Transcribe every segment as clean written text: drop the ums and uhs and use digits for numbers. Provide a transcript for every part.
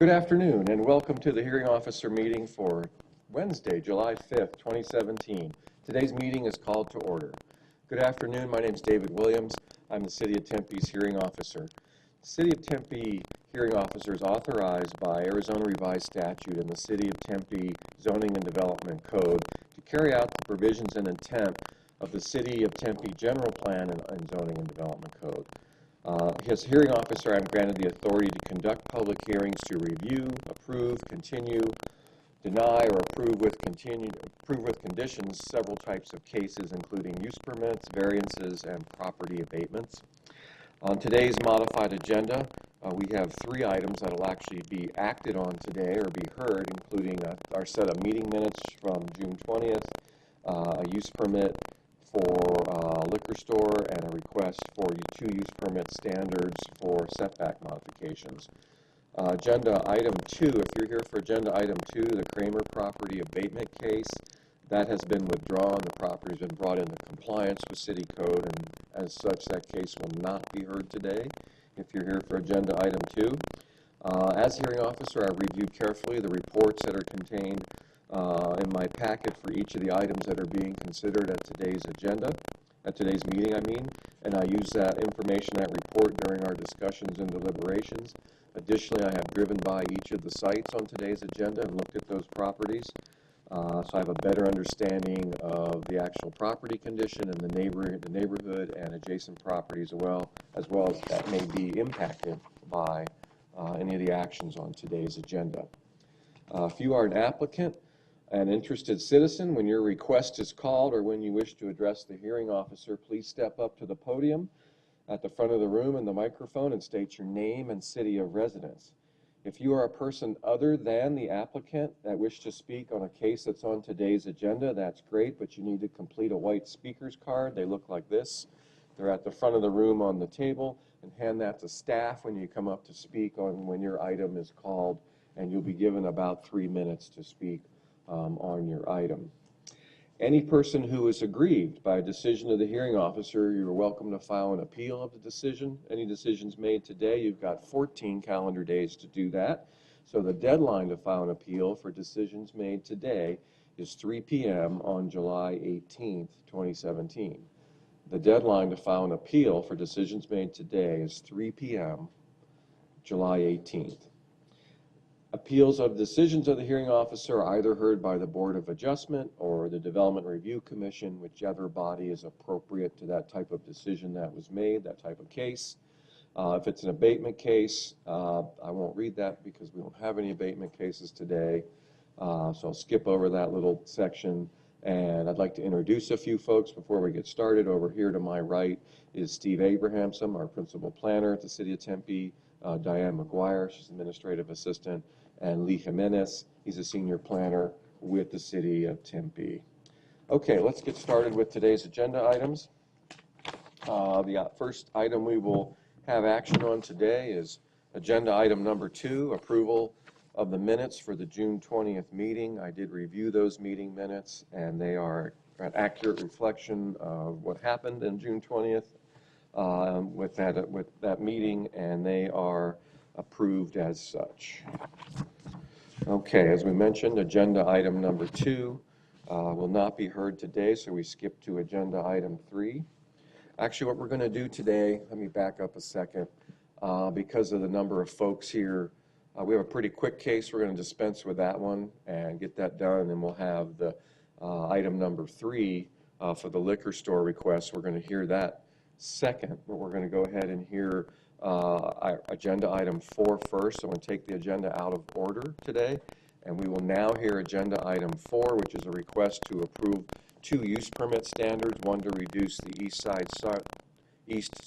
Good afternoon and welcome to the hearing officer meeting for Wednesday, July 5th, 2017. Today's meeting is called to order. Good afternoon, my name is David Williams. I'm the City of Tempe's hearing officer. The City of Tempe hearing officer is authorized by Arizona Revised Statute and the City of Tempe Zoning and Development Code to carry out the provisions and intent of the City of Tempe General Plan and Zoning and Development Code. As hearing officer, I'm granted the authority to conduct public hearings to review, approve, continue, deny, or approve with conditions several types of cases, including use permits, variances, and property abatements. On today's modified agenda, we have 3 items that will actually be acted on today or be heard, including our set of meeting minutes from June 20th, a use permit for liquor store, and a request for 2 use permit standards for setback modifications. Agenda item 2, if you're here for agenda item 2, the Kramer property abatement case, that has been withdrawn. The property has been brought into compliance with city code, and as such, that case will not be heard today. If you're here for agenda item 2, as hearing officer, I've reviewed carefully the reports that are contained in my packet for each of the items that are being considered at today's agenda, at today's meeting, and I use that information, that report, during our discussions and deliberations. Additionally, I have driven by each of the sites on today's agenda and looked at those properties, so I have a better understanding of the actual property condition and the neighborhood and adjacent properties as well as that may be impacted by any of the actions on today's agenda. If you are an applicant, an interested citizen, when your request is called or when you wish to address the hearing officer, please step up to the podium at the front of the room and the microphone and state your name and city of residence. If you are a person other than the applicant that wish to speak on a case that's on today's agenda, that's great, but you need to complete a white speaker's card. They look like this. They're at the front of the room on the table, and hand that to staff when you come up to speak on when your item is called, and you'll be given about 3 minutes to speak on your item. Any person who is aggrieved by a decision of the hearing officer, you're welcome to file an appeal of the decision. Any decisions made today, you've got 14 calendar days to do that. So the deadline to file an appeal for decisions made today is 3 p.m. on July 18th, 2017. The deadline to file an appeal for decisions made today is 3 p.m. July 18th. Appeals of decisions of the hearing officer are either heard by the Board of Adjustment or the Development Review Commission, whichever body is appropriate to that type of decision that was made, that type of case. If it's an abatement case, I won't read that because we don't have any abatement cases today, so I'll skip over that little section. And I'd like to introduce a few folks before we get started. Over here to my right is Steve Abrahamson, our principal planner at the City of Tempe, Diane McGuire, she's administrative assistant, and Lee Jimenez, he's a senior planner with the City of Tempe. Okay, let's get started with today's agenda items. The first item we will have action on today is agenda item number 2, approval of the minutes for the June 20th meeting. I did review those meeting minutes, and they are an accurate reflection of what happened in June 20th with that meeting, and they are approved as such. Okay, as we mentioned, agenda item number 2 will not be heard today, so we skip to agenda item 3. Actually, what we're going to do today, let me back up a second, because of the number of folks here, we have a pretty quick case. We're going to dispense with that one and get that done, and then we'll have the item number 3 for the liquor store request. We're going to hear that second, but we're going to go ahead and hear agenda item 4 first. So I'm going to take the agenda out of order today, and we will now hear agenda item 4, which is a request to approve 2 use permit standards, one to reduce the east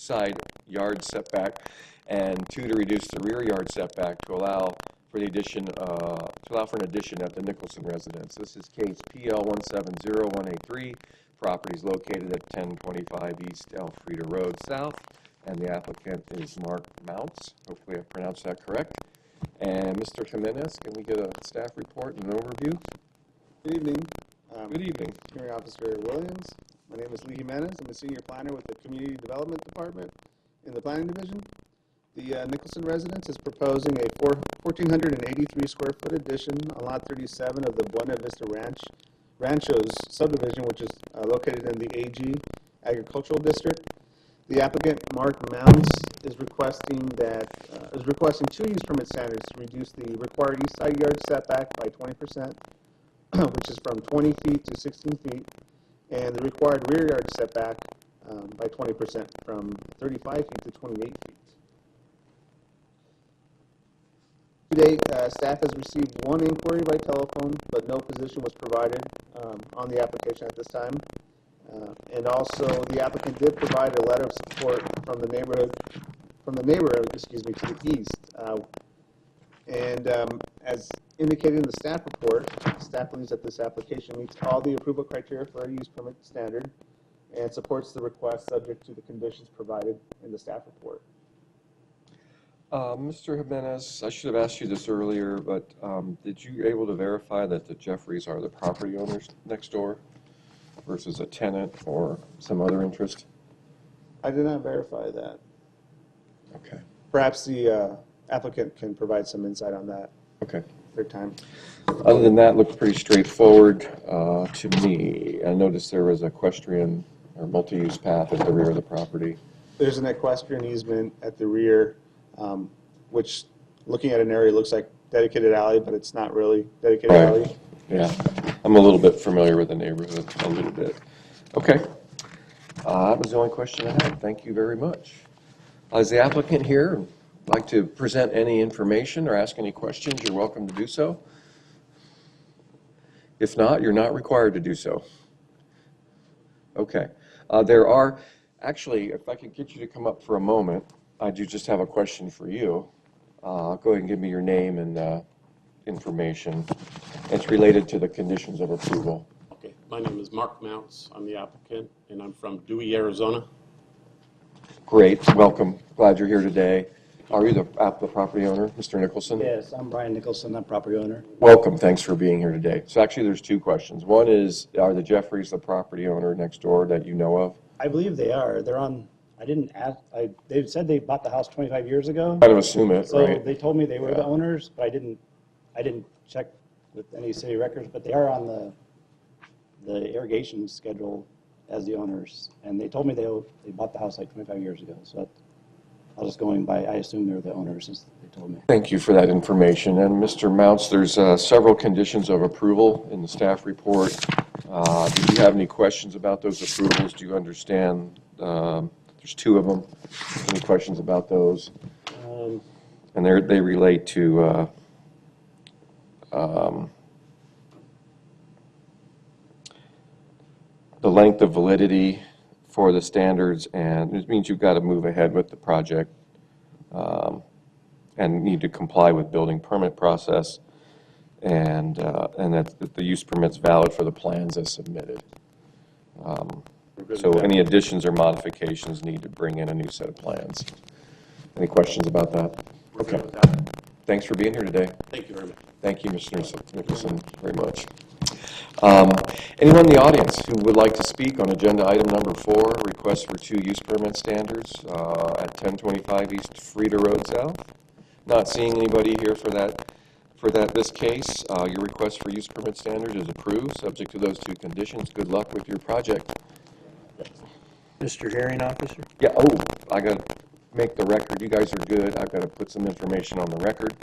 side yard setback, and 2 to reduce the rear yard setback to allow for the addition an addition at the Nicholson residence. This is case PL 170183. Property is located at 1025 East Elfrida Road South, and the applicant is Mark Mounts. Hopefully I pronounced that correct. And Mr. Jimenez, can we get a staff report and an overview? Good evening. Good evening. Hearing Officer Williams. My name is Lee Jimenez. I'm a senior planner with the Community Development Department in the Planning Division. The Nicholson residence is proposing a 1,483 square foot addition on Lot 37 of the Buena Vista Ranchos subdivision, which is located in the AG Agricultural District. The applicant, Mark Mounds, is requesting two use permit standards to reduce the required east side yard setback by 20%, which is from 20 feet to 16 feet, and the required rear yard setback by 20% from 35 feet to 28 feet. Today, staff has received one inquiry by telephone, but no position was provided on the application at this time. And also, the applicant did provide a letter of support from the neighbor, excuse me, to the east. As indicated in the staff report, staff believes that this application meets all the approval criteria for a use permit standard and supports the request subject to the conditions provided in the staff report. Mr. Jimenez, I should have asked you this earlier, but did you able to verify that the Jeffries are the property owners next door versus a tenant or some other interest? I did not verify that. Okay. Perhaps the applicant can provide some insight on that. Okay. Their time. Other than that, looks pretty straightforward to me. I noticed there was equestrian or multi-use path at the rear of the property. There's an equestrian easement at the rear, which, looking at an area, looks like dedicated alley, but it's not really dedicated Right. alley. Yeah, I'm a little bit familiar with the neighborhood, a little bit. Okay. That was the only question I had. Thank you very much. Is the applicant here? Like to present any information or ask any questions, you're welcome to do so. If not, you're not required to do so. Okay. There are, actually, if I could get you to come up for a moment, I do just have a question for you. Go ahead and give me your name and information. It's related to the conditions of approval. Okay, my name is Mark Mounts. I'm the applicant, and I'm from Dewey, Arizona. Great, welcome. Glad you're here today. Are you the property owner, Mr. Nicholson? Yes, I'm Brian Nicholson, I'm property owner. Welcome, thanks for being here today. So actually, there's two questions. One is, are the Jeffries the property owner next door that you know of? I believe they are. They're on, I didn't ask, they said they bought the house 25 years ago. Kind of assume it, So right? they told me they were Yeah. the owners, but I didn't check with any city records, but they are on the irrigation schedule as the owners. And they told me they bought the house like 25 years ago. So I was going by, I assume they're the owners since they told me. Thank you for that information. And Mr. Mounts, there's several conditions of approval in the staff report. Did you have any questions about those approvals? Do you understand? There's two of them. Any questions about those? And they relate to the length of validity for the standards, and it means you've got to move ahead with the project and need to comply with building permit process, and that the use permit's valid for the plans as submitted. So any additions or modifications need to bring in a new set of plans. Any questions about that? We're good Okay. with that. Thanks for being here today. Thank you very much. Thank you, Mr. Nicholson, very much. Anyone in the audience who would like to speak on agenda item number 4, request for 2 use permit standards at 1025 East Frida Road South? Not seeing anybody here for this case. Your request for use permit standard is approved, subject to those 2 conditions. Good luck with your project. Mr. Hearing Officer? Yeah, I got to make the record. You guys are good. I've got to put some information on the record.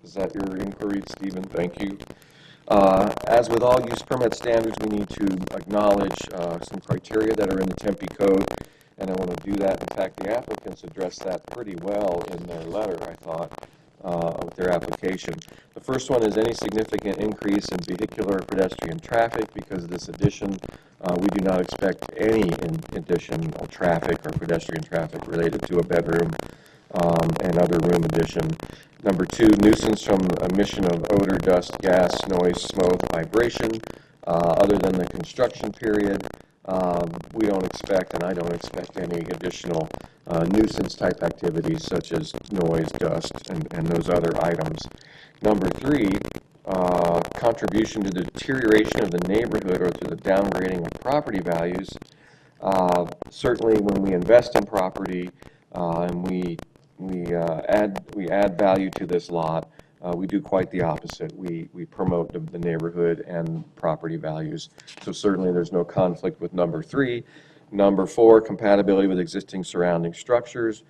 Is that your inquiry, Stephen? Thank you. As with all use permit standards, we need to acknowledge some criteria that are in the Tempe Code, and I want to do that. In fact, the applicants addressed that pretty well in their letter, I thought, with their application. The first one is any significant increase in vehicular or pedestrian traffic. Because of this addition, we do not expect any additional traffic or pedestrian traffic related to a bedroom and other room addition. Number 2, nuisance from emission of odor, dust, gas, noise, smoke, vibration. Other than the construction period, we don't expect, and I don't expect, any additional nuisance type activities such as noise, dust, and those other items. Number 3, contribution to the deterioration of the neighborhood or to the downgrading of property values. Certainly when we invest in property and we we add value to this lot. We do quite the opposite. We promote the neighborhood and property values. So certainly there's no conflict with number 3. Number 4, compatibility with existing surrounding structures.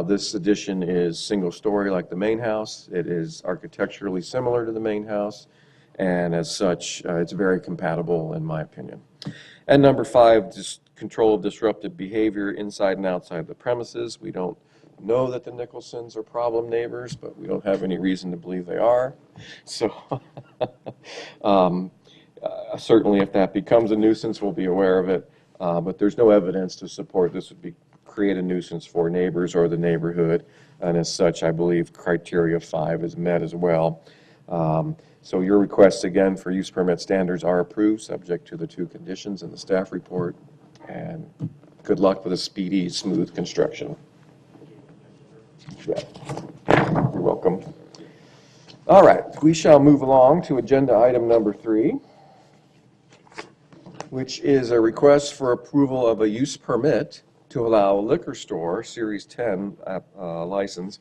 This addition is single-story like the main house. It is architecturally similar to the main house, and as such, it's very compatible in my opinion. And number 5, just control of disruptive behavior inside and outside the premises. We don't know that the Nicholsons are problem neighbors, but we don't have any reason to believe they are. So certainly if that becomes a nuisance, we'll be aware of it. But there's no evidence to support this would create a nuisance for neighbors or the neighborhood. And as such, I believe criteria 5 is met as well. So your requests again for use permit standards are approved, subject to the 2 conditions in the staff report. And good luck with a speedy, smooth construction. Yeah. You're welcome. All right, we shall move along to agenda item number 3, which is a request for approval of a use permit to allow a liquor store, Series 10 license,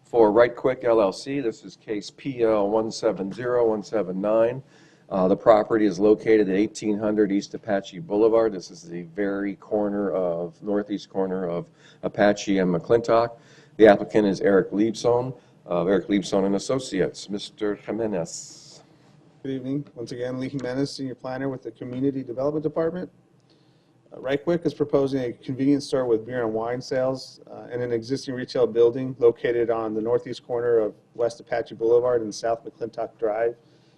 for Right Quick LLC. This is case PL 170179. The property is located at 1800 East Apache Boulevard. This is the very northeast corner of Apache and McClintock. The applicant is Eric Liebson of Eric Liebson and Associates. Mr. Jimenez. Good evening. Once again, Lee Jimenez, Senior Planner with the Community Development Department. Right Quick is proposing a convenience store with beer and wine sales in an existing retail building located on the northeast corner of West Apache Boulevard and South McClintock Drive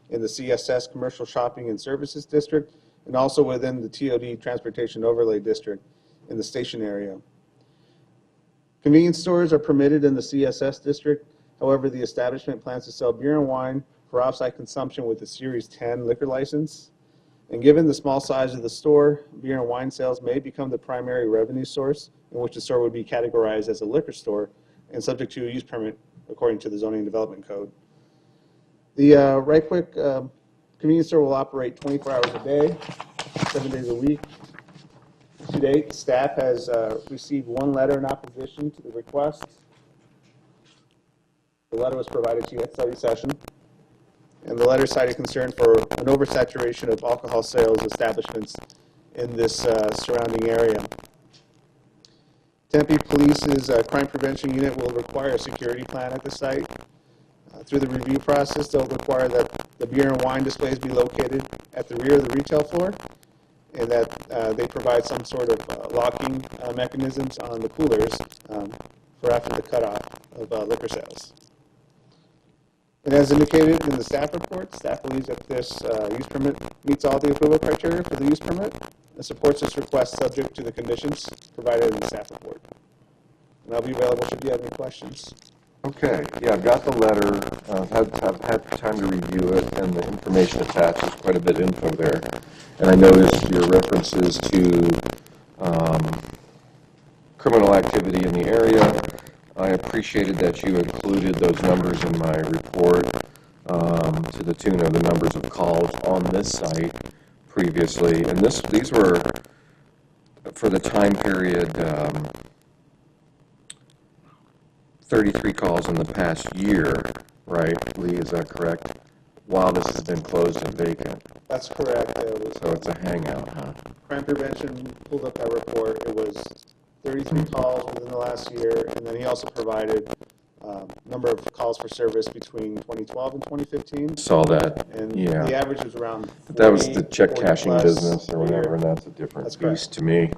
in the CSS Commercial Shopping and Services District, and also within the TOD Transportation Overlay District in the station area. Convenience stores are permitted in the CSS district. However, the establishment plans to sell beer and wine for off-site consumption with a Series 10 liquor license. And given the small size of the store, beer and wine sales may become the primary revenue source in which the store would be categorized as a liquor store and subject to a use permit according to the Zoning and Development Code. The Right Quick convenience store will operate 24 hours a day, 7 days a week. To date, staff has received 1 letter in opposition to the request. The letter was provided to you at study session, and the letter cited concern for an oversaturation of alcohol sales establishments in this surrounding area. Tempe Police's Crime Prevention Unit will require a security plan at the site. Through the review process, they'll require that the beer and wine displays be located at the rear of the retail floor, and that they provide some sort of locking mechanisms on the coolers for after the cutoff of liquor sales. And as indicated in the staff report, staff believes that this use permit meets all the approval criteria for the use permit and supports this request subject to the conditions provided in the staff report. And I'll be available should you have any questions. Okay, yeah, I've got the letter. I've had time to review it, and the information attached is quite a bit of info there. And I noticed your references to criminal activity in the area. I appreciated that you included those numbers in my report to the tune of the numbers of calls on this site previously. And these were for the time period 33 calls in the past year, right? Lee, is that correct? While this has been closed and vacant. That's correct. So it's a hangout, huh? Crime Prevention pulled up that report. It was 33 calls within the last year, and then he also provided number of calls for service between 2012 and 2015. Saw that, And yeah. the average was around 40, But that was the check 40 cashing plus business or a year. whatever, and that's a different That's correct. beast to me.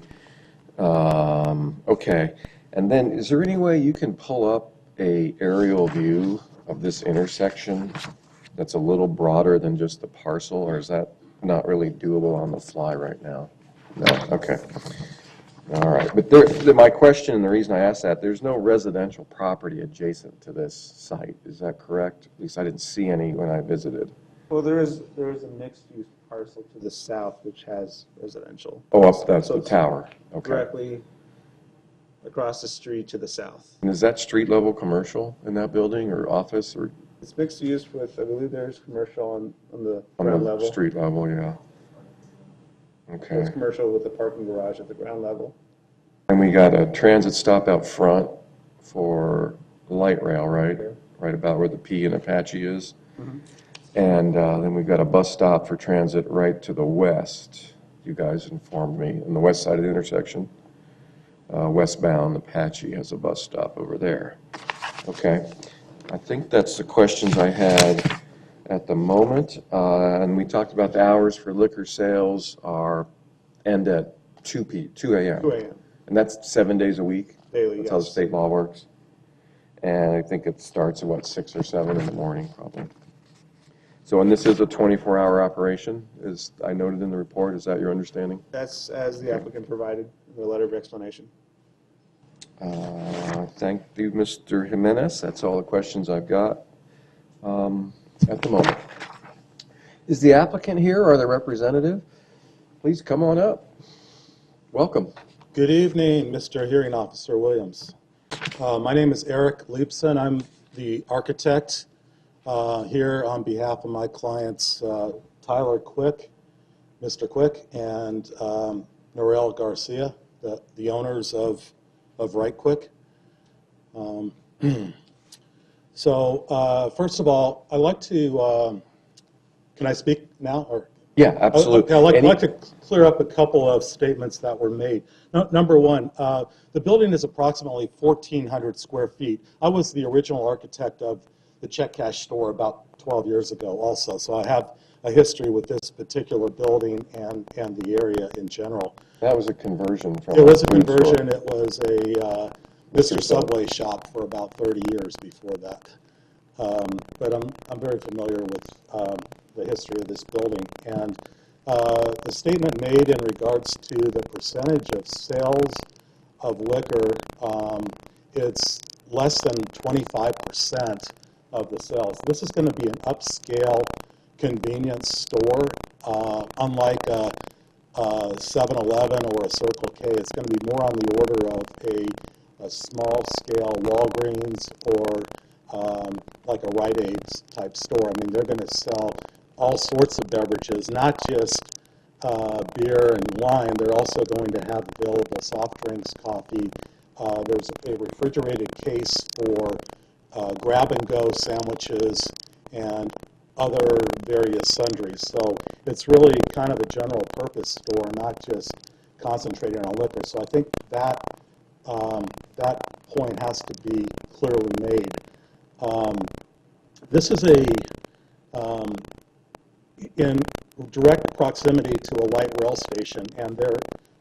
Okay, and then is there any way you can pull up a aerial view of this intersection that's a little broader than just the parcel, or is that not really doable on the fly right now? No, okay. All right, but my question, and the reason I asked that, there's no residential property adjacent to this site, is that correct? At least I didn't see any when I visited. Well, there is a mixed-use parcel to the south which has residential. Oh, up, that's So the it's tower, okay. Directly across the street to the south. And is that street level commercial in that building, or office, or It's mixed use with, I believe there's commercial on the on ground the level. street level, yeah? Okay. It's commercial with the parking garage at the ground level. And we got a transit stop out front for light rail, right? Right about where the P in Apache is. Mhm. And then we've got a bus stop for transit right to the west. You guys informed me, on the west side of the intersection. Westbound Apache has a bus stop over there. Okay, I think that's the questions I had at the moment. And we talked about the hours for liquor sales end at 2 a.m. 2 a.m. And that's 7 days a week? daily, That's how the yes. state law works? And I think it starts at, what, 6 or 7 in the morning, probably. So, and this is a 24-hour operation, as I noted in the report, is that your understanding? That's as the applicant provided in the letter of explanation. Thank you, Mr. Jimenez. That's all the questions I've got at the moment. Is the applicant here or the representative? Please come on up. Welcome. Good evening, Mr. Hearing Officer Williams. My name is Eric Leibson. I'm the architect here on behalf of my clients Tyler Quick, Mr. Quick, and Norel Garcia, the owners of Right Quick. So first of all, I'd like to, can I speak now? Or? Yeah, absolutely. I'd like to clear up a couple of statements that were made. Number one, the building is approximately 1,400 square feet. I was the original architect of the check cash store about 12 years ago also, so I have a history with this particular building and the area in general. That was a conversion from. It was a food store. conversion. It was a Mr. Subway shop for about 30 years before that. But I'm very familiar with the history of this building. And the statement made in regards to the percentage of sales of liquor, it's less than 25% of the sales. This is going to be an upscale convenience store, unlike a 7-Eleven or a Circle K. It's going to be more on the order of a small-scale Walgreens or like a Rite Aid's type store. I mean, they're going to sell all sorts of beverages, not just beer and wine. They're also going to have available soft drinks, coffee. There's a refrigerated case for grab-and-go sandwiches and other various sundries. So it's really kind of a general purpose store, not just concentrating on liquor. So I think that that point has to be clearly made. This is in direct proximity to a light rail station, and there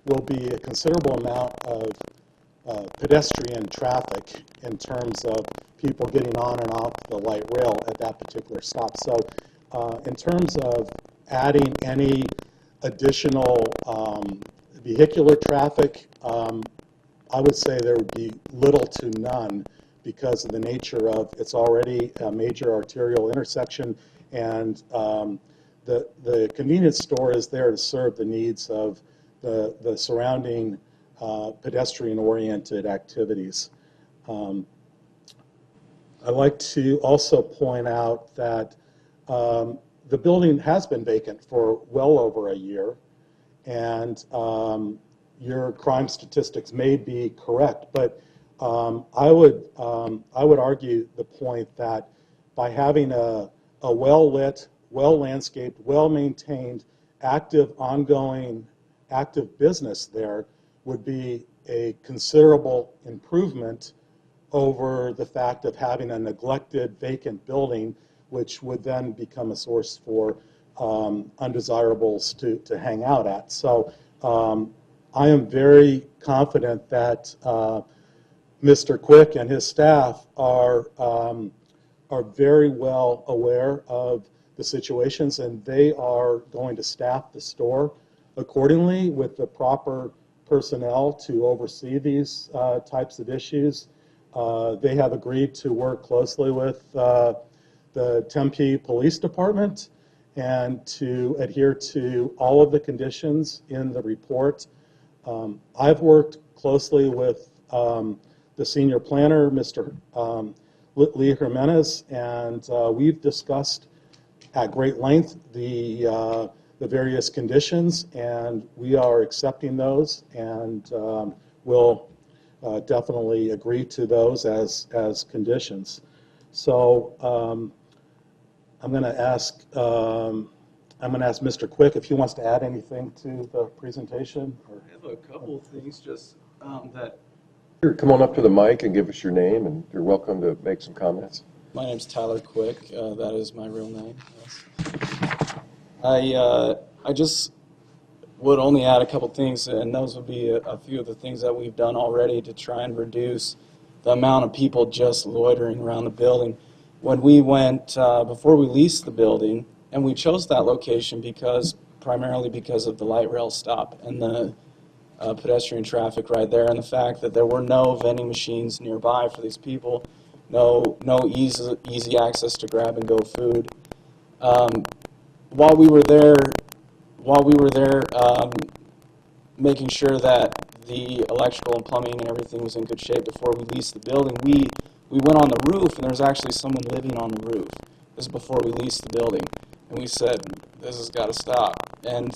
will be a considerable amount of pedestrian traffic in terms of people getting on and off the light rail at that particular stop. So in terms of adding any additional vehicular traffic, I would say there would be little to none because of the nature of it's already a major arterial intersection, and the convenience store is there to serve the needs of the surrounding pedestrian-oriented activities. I'd like to also point out that the building has been vacant for well over a year, and your crime statistics may be correct, but I would argue the point that by having a well-lit, well-landscaped, well-maintained, ongoing, active business there would be a considerable improvement over the fact of having a neglected, vacant building, which would then become a source for undesirables to hang out at. So I am very confident that Mr. Quick and his staff are very well aware of the situations, and they are going to staff the store accordingly with the proper personnel to oversee these types of issues. They have agreed to work closely with the Tempe Police Department and to adhere to all of the conditions in the report. I've worked closely with the senior planner, Mr. Lee Jimenez, and we've discussed at great length the various conditions, and we are accepting those, and we'll definitely agree to those as conditions. So I'm going to ask Mr. Quick if he wants to add anything to the presentation. Or? I have a couple of things just that. Here, come on up to the mic and give us your name, and you're welcome to make some comments. My name's Tyler Quick. That is my real name. Yes. I just would only add a couple things, and those would be a few of the things that we've done already to try and reduce the amount of people just loitering around the building. When we went, before we leased the building, and we chose that location primarily because of the light rail stop and the pedestrian traffic right there, and the fact that there were no vending machines nearby for these people, no easy access to grab and go food. While we were there, making sure that the electrical and plumbing and everything was in good shape before we leased the building, we went on the roof, and there was actually someone living on the roof. This is before we leased the building, and we said, this has got to stop. And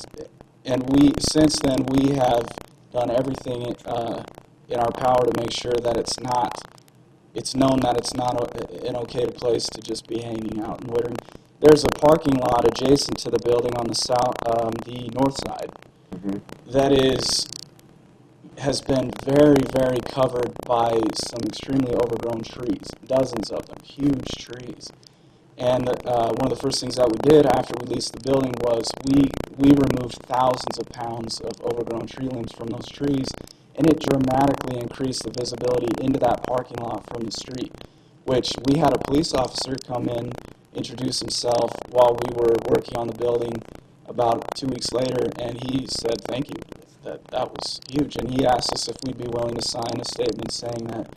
since then we have done everything in our power to make sure that it's known that it's not an okay place to just be hanging out and loitering. There's a parking lot adjacent to the building on the north side that has been very, very covered by some extremely overgrown trees, dozens of them, huge trees. And one of the first things that we did after we leased the building was we removed thousands of pounds of overgrown tree limbs from those trees, and it dramatically increased the visibility into that parking lot from the street, which we had a police officer come in, introduce himself while we were working on the building about 2 weeks later, and he said thank you. That was huge, and he asked us if we'd be willing to sign a statement saying that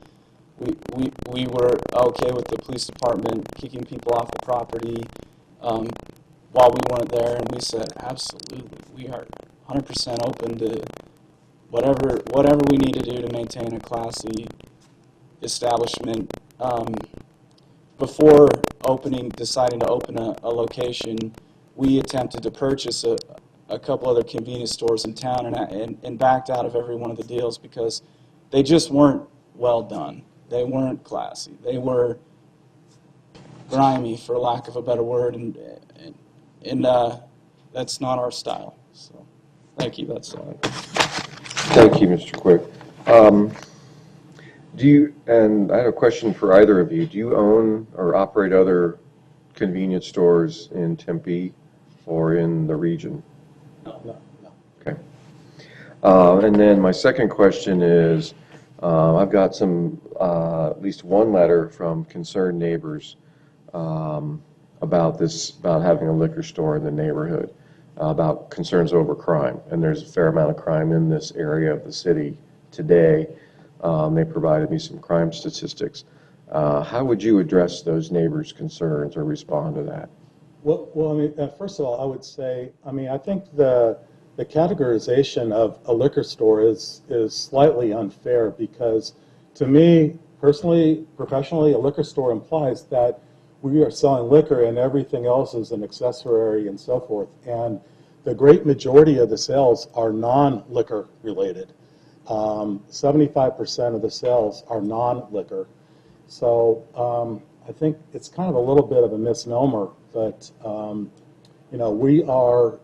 we were okay with the police department kicking people off the property while we weren't there, and we said absolutely, we are 100% open to whatever we need to do to maintain a classy establishment. Before deciding to open a location, we attempted to purchase a couple other convenience stores in town and backed out of every one of the deals because they just weren't well done. They weren't classy. They were grimy, for lack of a better word, and that's not our style. So, thank you. That's all. Thank you, Mr. Quick. And I have a question for either of you. Do you own or operate other convenience stores in Tempe or in the region? No. Okay. And then my second question is, I've got at least one letter from concerned neighbors about having a liquor store in the neighborhood, about concerns over crime. And there's a fair amount of crime in this area of the city today. They provided me some crime statistics. How would you address those neighbors' concerns or respond to that? Well, I mean, first of all, I would say, I think the categorization of a liquor store is slightly unfair because, to me, personally, professionally, a liquor store implies that we are selling liquor and everything else is an accessory and so forth. And the great majority of the sales are non-liquor related. 75% of the sales are non-liquor. So I think it's kind of a little bit of a misnomer, but we are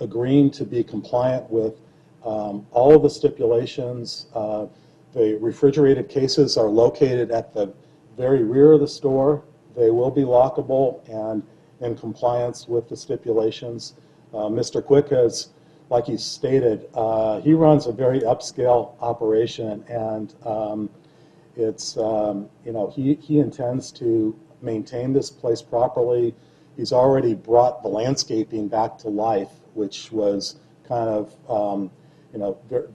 agreeing to be compliant with all of the stipulations. The refrigerated cases are located at the very rear of the store. They will be lockable and in compliance with the stipulations. Mr. Quick has, like he stated, he runs a very upscale operation, and he intends to maintain this place properly. He's already brought the landscaping back to life, which was kind of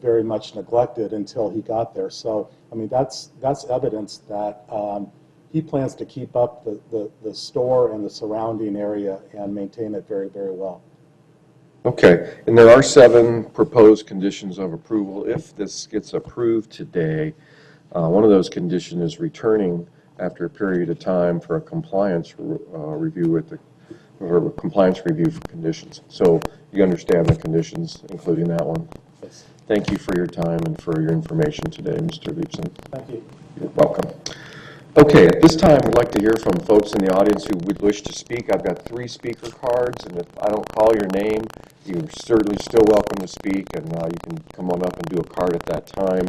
very much neglected until he got there. So I mean that's evidence that he plans to keep up the store and the surrounding area and maintain it very, very well. Okay, and there are 7 proposed conditions of approval. If this gets approved today, one of those conditions is returning after a period of time for a compliance review compliance review for conditions. So you understand the conditions, including that one? Yes. Thank you for your time and for your information today, Mr. Leibson. Thank you. You're welcome. Okay, at this time, we'd like to hear from folks in the audience who would wish to speak. I've got 3 speaker cards, and if I don't call your name, you're certainly still welcome to speak, and you can come on up and do a card at that time.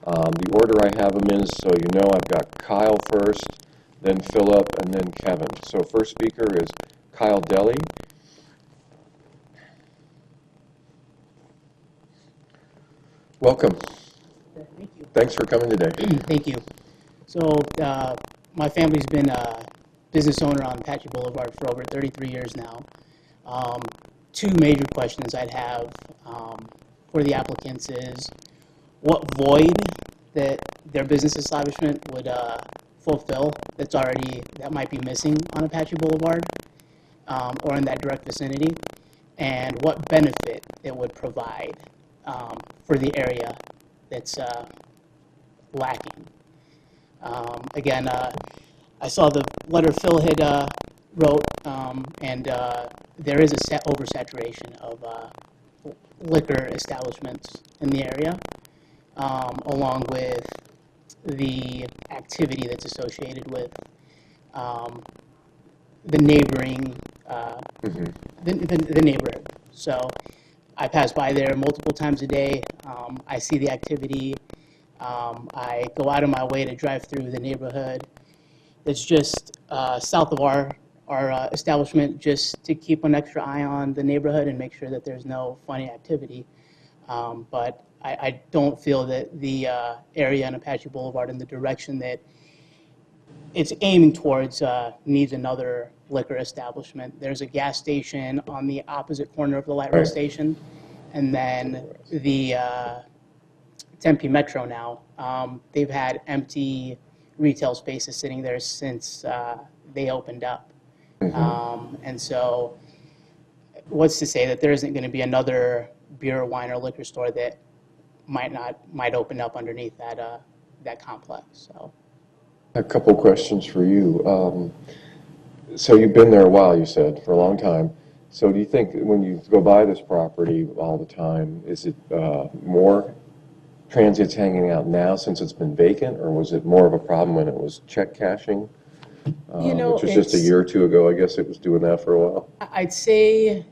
The order I have them in, so you know, I've got Kyle first, then Philip, and then Kevin. So first speaker is Kyle Deli. Welcome. Thank you. Thanks for coming today. Thank you. So my family's been a business owner on Apache Boulevard for over 33 years now. 2 major questions I'd have for the applicants is what void that their business establishment would fulfill that might be missing on Apache Boulevard or in that direct vicinity, and what benefit it would provide for the area that's lacking. Again, I saw the letter Phil had wrote, and there is a oversaturation of liquor establishments in the area, along with the activity that's associated with the neighboring, the neighborhood. So I pass by there multiple times a day. I see the activity. I go out of my way to drive through the neighborhood. It's just south of our establishment, just to keep an extra eye on the neighborhood and make sure that there's no funny activity. But I don't feel that the area on Apache Boulevard in the direction that it's aiming towards needs another liquor establishment. There's a gas station on the opposite corner of the light rail Right. station, and then the Tempe Metro now. They've had empty retail spaces sitting there since they opened up. And so what's to say that there isn't going to be another beer, wine, or liquor store that might open up underneath that complex. So A couple questions for you. So you've been there a while, you said, for a long time. So do you think when you go by this property all the time, is it more transients hanging out now since it's been vacant, or was it more of a problem when it was check cashing? Which was just a year or 2 ago, I guess it was doing that for a while. I'd say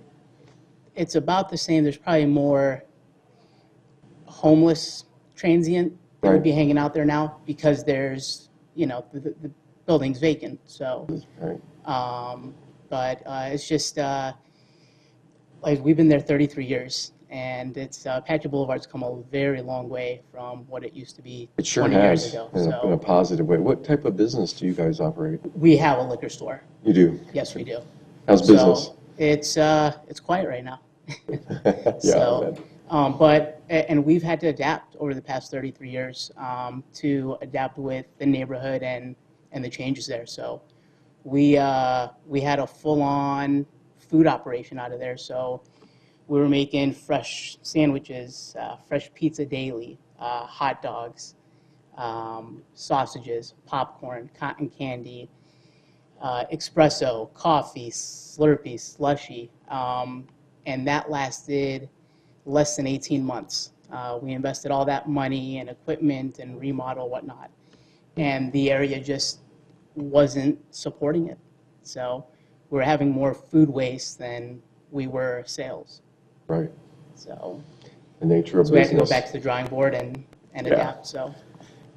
it's about the same. There's probably more homeless transient that would be hanging out there now because there's, the building's vacant. So, Right. but it's just like we've been there 33 years, and it's Apache Boulevard's come a very long way from what it used to be It sure 20 years has, ago. in a So positive way. What type of business do you guys operate? we have a liquor store. You do? Yes, we do. How's business? So it's quiet right now. Yeah, So, and we've had to adapt over the past 33 years to adapt with the neighborhood and the changes there. So we had a full-on food operation out of there. So we were making fresh sandwiches, fresh pizza daily, hot dogs, sausages, popcorn, cotton candy, espresso, coffee, Slurpee, slushy, and that lasted less than 18 months. We invested all that money in equipment and remodel, whatnot, and the area just wasn't supporting it. So we were having more food waste than we were sales. Right. So, The nature of we had to go business. back to the drawing board and adapt. So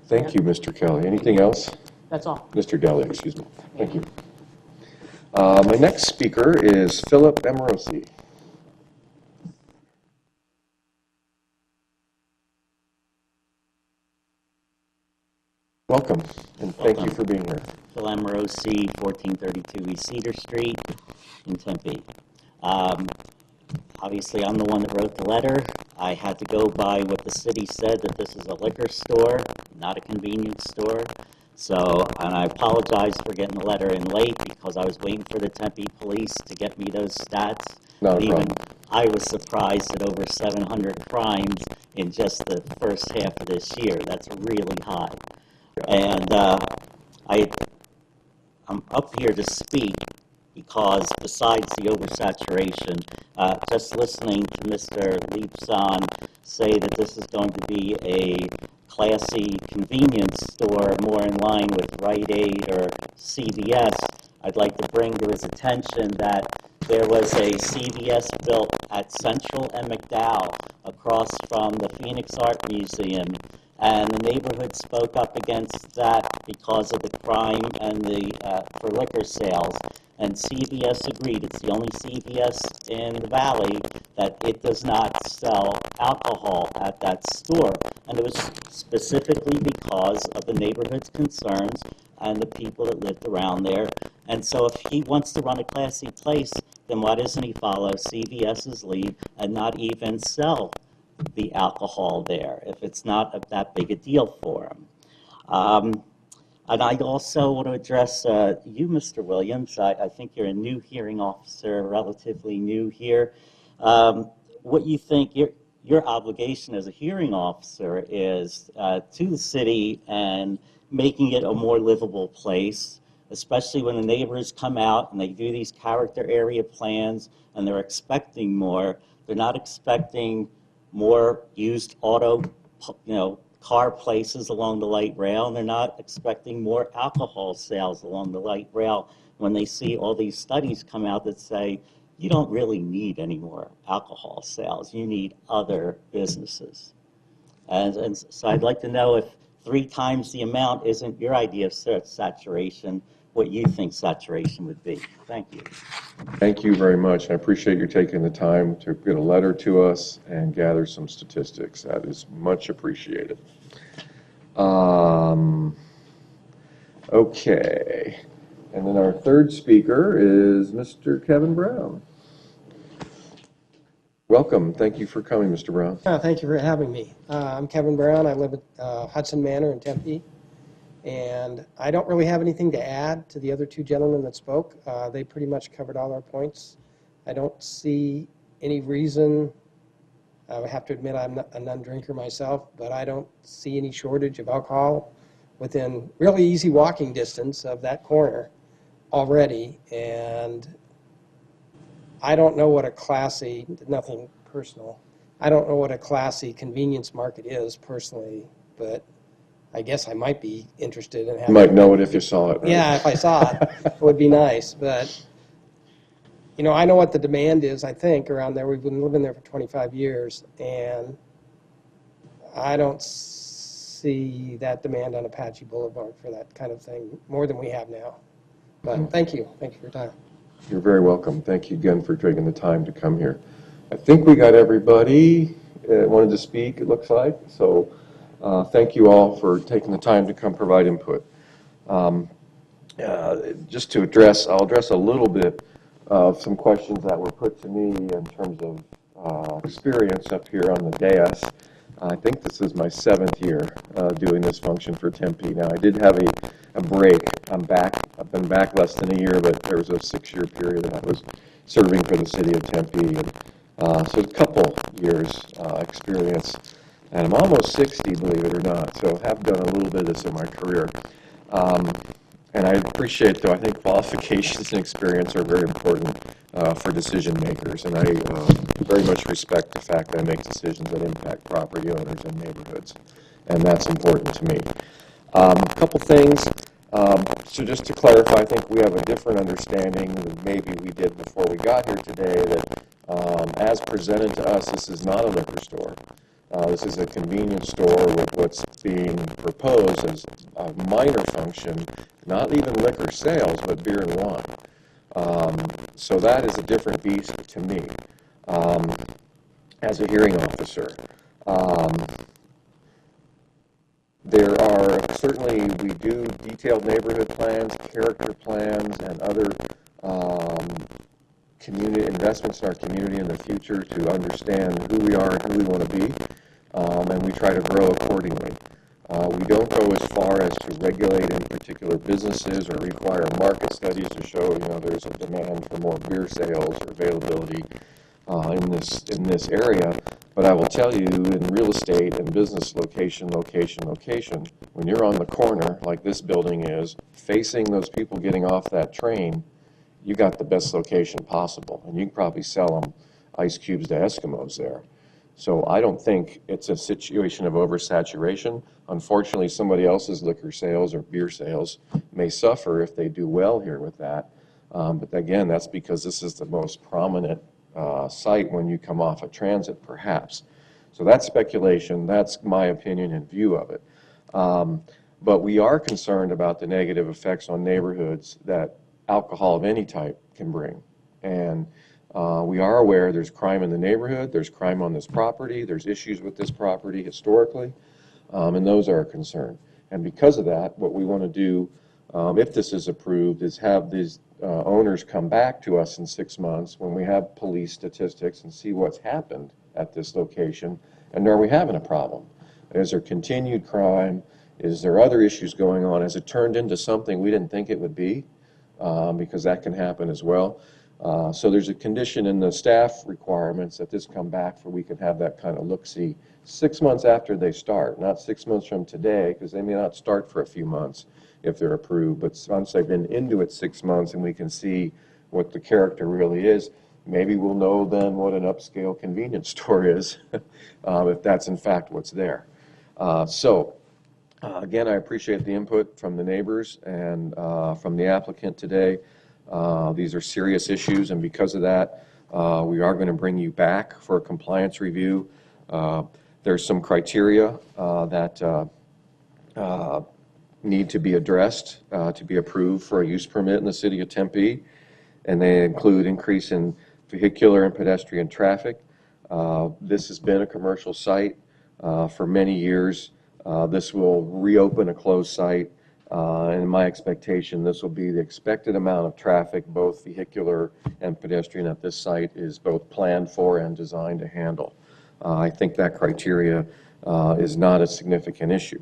Thank you, Mr. Kelly. Anything else? that's all. Mr. Deli, excuse me. Thank you. My next speaker is Philip Amorosi. Welcome, and thank you for being here. Phil Amorosi, 1432 East Cedar Street in Tempe. Obviously, I'm the one that wrote the letter. I had to go by what the city said, that this is a liquor store, not a convenience store. So, and I apologize for getting the letter in late because I was waiting for the Tempe police to get me those stats. Not a Even problem. I was surprised at over 700 crimes in just the first half of this year. That's really high. And I'm up here to speak because besides the oversaturation, just listening to Mr. Leibson say that this is going to be a classy convenience store more in line with Rite Aid or CVS, I'd like to bring to his attention that there was a CVS built at Central and McDowell across from the Phoenix Art Museum, and the neighborhood spoke up against that because of the crime and the for liquor sales. And CVS agreed. It's the only CVS in the valley that it does not sell alcohol at that store. And it was specifically because of the neighborhood's concerns and the people that lived around there. And so if he wants to run a classy place, then why doesn't he follow CVS's lead and not even sell the alcohol there if it's not that big a deal for him? And I also want to address you, Mr. Williams. I think you're a new hearing officer, relatively new here. What you think your obligation as a hearing officer is to the city and making it a more livable place, especially when the neighbors come out and they do these character area plans and they're expecting more. They're not expecting more used auto, car places along the light rail, and they're not expecting more alcohol sales along the light rail when they see all these studies come out that say you don't really need any more alcohol sales. You need other businesses. And so I'd like to know if 3 times the amount isn't your idea of saturation, what you think saturation would be. Thank you. Thank you very much. I appreciate you taking the time to get a letter to us and gather some statistics. That is much appreciated. Okay. And then our third speaker is Mr. Kevin Brown. Welcome. Thank you for coming, Mr. Brown. Thank you for having me. I'm Kevin Brown. I live at Hudson Manor in Tempe. And I don't really have anything to add to the other 2 gentlemen that spoke. They pretty much covered all our points. I don't see any reason. I have to admit I'm a non-drinker myself, but I don't see any shortage of alcohol within really easy walking distance of that corner already. And I don't know what a classy, nothing personal, I don't know what a classy convenience market is personally, but I guess I might be interested in having. You might know it if you saw it. Right? Yeah, if I saw it, it would be nice. But, I know what the demand is, I think, around there. We've been living there for 25 years, and I don't see that demand on Apache Boulevard for that kind of thing more than we have now. But thank you. Thank you for your time. You're very welcome. Thank you again for taking the time to come here. I think we got everybody wanted to speak, it looks like. So thank you all for taking the time to come provide input. Just to I'll address a little bit of some questions that were put to me in terms of experience up here on the dais. I think this is my 7th year doing this function for Tempe. Now, I did have a break. I'm back. I've been back less than a year, but there was a 6-year period that I was serving for the city of Tempe. And, so a couple years experience. And I'm almost 60, believe it or not, so have done a little bit of this in my career. And I appreciate, though, I think qualifications and experience are very important for decision makers, and I very much respect the fact that I make decisions that impact property owners and neighborhoods, and that's important to me. A couple things. So just to clarify, I think we have a different understanding than maybe we did before we got here today, that as presented to us, this is not a liquor store. This is a convenience store with what's being proposed as a minor function, not even liquor sales, but beer and wine. So that is a different beast to me as a hearing officer. There are certainly, we do detailed neighborhood plans, character plans, and other community investments in our community in the future to understand who we are and who we want to be, and we try to grow accordingly. We don't go as far as to regulate any particular businesses or require market studies to show, there's a demand for more beer sales or availability in this area. But I will tell you, in real estate and business location, when you're on the corner, like this building is, facing those people getting off that train, you got the best location possible, and you can probably sell them ice cubes to Eskimos there. So I don't think it's a situation of oversaturation. Unfortunately, somebody else's liquor sales or beer sales may suffer if they do well here with that. But again, that's because this is the most prominent site when you come off of transit, perhaps. So that's speculation. That's my opinion and view of it. But we are concerned about the negative effects on neighborhoods that alcohol of any type can bring. And we are aware there's crime in the neighborhood, there's crime on this property, there's issues with this property historically, and those are a concern. And because of that, what we want to do, if this is approved, is have these owners come back to us in 6 months when we have police statistics and see what's happened at this location, and are we having a problem? Is there continued crime? Is there other issues going on? Has it turned into something we didn't think it would be? Because that can happen as well. So there's a condition in the staff requirements that this come back for we can have that kind of look-see 6 months after they start, not 6 months from today, because they may not start for a few months if they're approved, but once they've been into it 6 months and we can see what the character really is, maybe we'll know then what an upscale convenience store is, if that's in fact what's there. Again, I appreciate the input from the neighbors and from the applicant today. These are serious issues, and because of that, we are going to bring you back for a compliance review. There's some criteria that need to be addressed to be approved for a use permit in the city of Tempe, and they include increase in vehicular and pedestrian traffic. This has been a commercial site for many years. This will reopen a closed site. And in my expectation, this will be the expected amount of traffic, both vehicular and pedestrian, at this site is both planned for and designed to handle. I think that criteria is not a significant issue.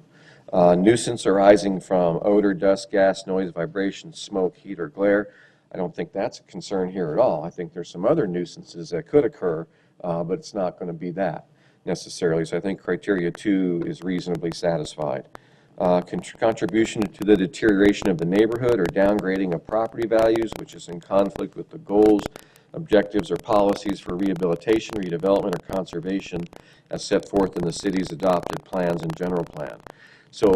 Nuisance arising from odor, dust, gas, noise, vibration, smoke, heat, or glare. I don't think that's a concern here at all. I think there's some other nuisances that could occur, but it's not going to be that necessarily. So I think criteria 2 is reasonably satisfied. Contribution to the deterioration of the neighborhood or downgrading of property values, which is in conflict with the goals, objectives, or policies for rehabilitation, redevelopment, or conservation as set forth in the city's adopted plans and general plan. So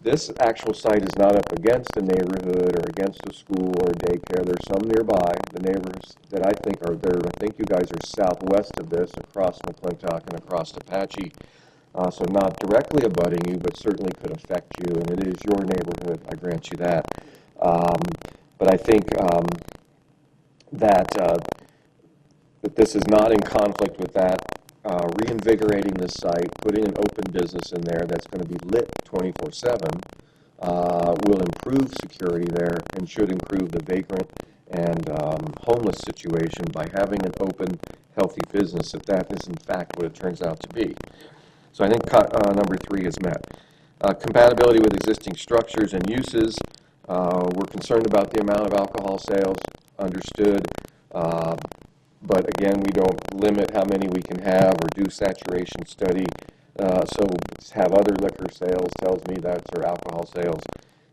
this actual site is not up against a neighborhood or against a school or a daycare. There's some nearby. The neighbors that I think are there, I think you guys are southwest of this, across McClintock and across Apache. So not directly abutting you, but certainly could affect you, and it is your neighborhood, I grant you that. But I think that this is not in conflict with that. Reinvigorating this site, putting an open business in there that's going to be lit 24/7 will improve security there and should improve the vagrant and homeless situation by having an open, healthy business, if that is in fact what it turns out to be. So I think number 3 is met. Compatibility with existing structures and uses. We're concerned about the amount of alcohol sales, understood. But again, we don't limit how many we can have or do saturation study. So have other liquor sales tells me that's, or alcohol sales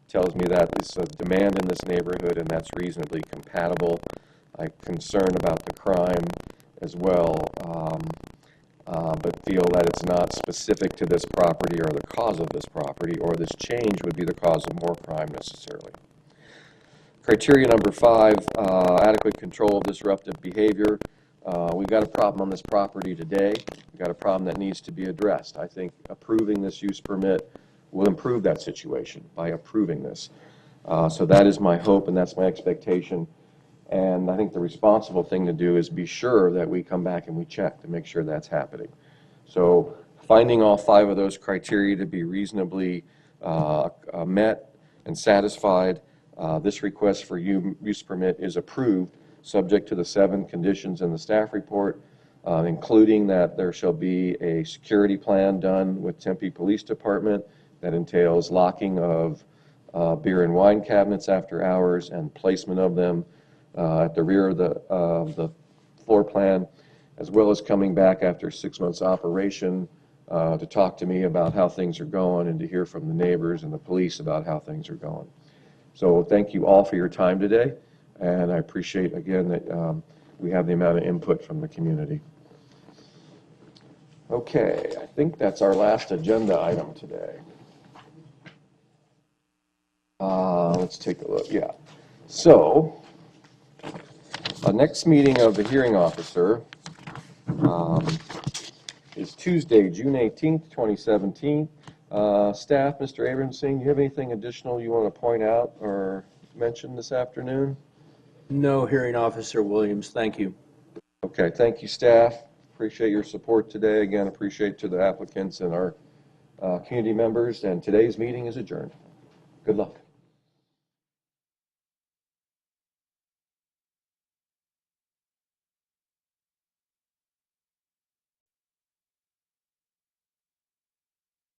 tells me that it's a demand in this neighborhood and that's reasonably compatible. I'm concerned about the crime as well. But feel that it's not specific to this property or the cause of this property, or this change would be the cause of more crime necessarily. Criteria number 5, adequate control of disruptive behavior. We've got a problem on this property today. We've got a problem that needs to be addressed. I think approving this use permit will improve that situation by approving this. So that is my hope and that's my expectation. And I think the responsible thing to do is be sure that we come back and we check to make sure that's happening. So finding all 5 of those criteria to be reasonably met and satisfied, this request for use permit is approved, subject to the 7 conditions in the staff report, including that there shall be a security plan done with Tempe Police Department that entails locking of beer and wine cabinets after hours and placement of them at the rear of the floor plan, as well as coming back after 6 months operation to talk to me about how things are going and to hear from the neighbors and the police about how things are going. So thank you all for your time today. And I appreciate, again, that we have the amount of input from the community. Okay, I think that's our last agenda item today. Let's take a look, yeah. So, the next meeting of the hearing officer is Tuesday, June 18th, 2017. Staff, Mr. Abramson, do you have anything additional you want to point out or mention this afternoon? No, Hearing Officer Williams, thank you. Okay, thank you, staff. Appreciate your support today. Again, appreciate to the applicants and our community members, and today's meeting is adjourned. Good luck.